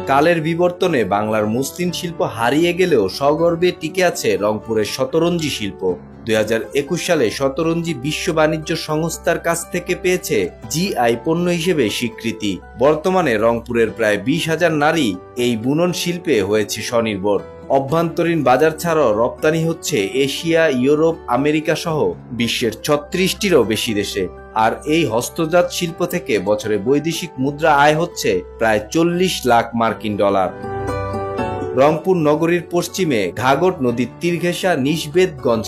কালের বিবর্তনে বাংলার মসলিন শিল্প হারিয়ে গেলেও সগর্বে টিকে আছে রংপুরের শতরঞ্জি শিল্প। 2021 সালে শতরঞ্জি বিশ্ব বাণিজ্য সংস্থার কাছ থেকে পেয়েছে জিআই পণ্য হিসেবে স্বীকৃতি। বর্তমানে রংপুরের প্রায় 20,000 নারী এই বুনন শিল্পে হয়েছে স্বনির্ভর। অভ্যন্তরীণ বাজার ছাড়াও রপ্তানি হচ্ছে এশিয়া, ইউরোপ, আমেরিকা সহ বিশ্বের 36টিরও বেশি দেশে। আর এই হস্তজাত শিল্প থেকে বছরে বৈদেশিক মুদ্রা আয় হচ্ছে প্রায় 40 লাখ মার্কিন ডলার। রংপুর নগরীর পশ্চিমে ঘাঘট নদীর তীর ঘেঁষা নিশবেদগঞ্জ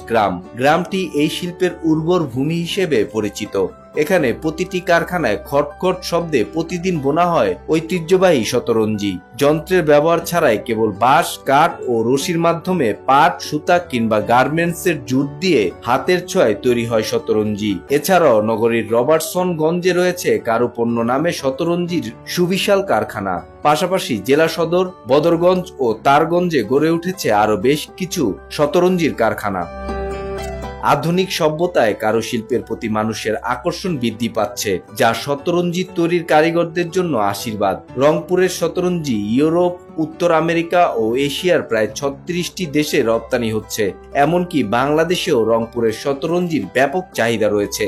গ্রামটি এই শিল্পের উর্বর ভূমি হিসেবে পরিচিত। এখানে প্রতিটি কারখানায় খটখট শব্দে প্রতিদিন বোনা হয় ঐতিহ্যবাহী শতরঞ্জি। যন্ত্রের ব্যবহার ছাড়াই কেবল বাঁশ, কাঠ ও রশির মাধ্যমে পাট, সুতা কিংবা গার্মেন্টসের জুট দিয়ে হাতের ছোঁয়ায় তৈরি হয় শতরঞ্জি। এছাড়াও নগরীর রবার্টসনগঞ্জে রয়েছে কারুপণ্য নামে শতরঞ্জির সুবিশাল কারখানা। পাশাপাশি জেলা সদর বদরগঞ্জ ও তারগঞ্জে গড়ে উঠেছে আরো বেশ কিছু শতরঞ্জির কারখানা। আধুনিক সভ্যতায় কারুশিল্পের প্রতি মানুষের আকর্ষণ বৃদ্ধি পাচ্ছে, যা শতরঞ্জি তৈরির কারিগরদের জন্য আশীর্বাদ। রংপুরের শতরঞ্জি ইউরোপ, উত্তর আমেরিকা ও এশিয়ার প্রায় 36টি দেশে রপ্তানি হচ্ছে। এমনকি বাংলাদেশেও রংপুরের শতরঞ্জির ব্যাপক চাহিদা রয়েছে।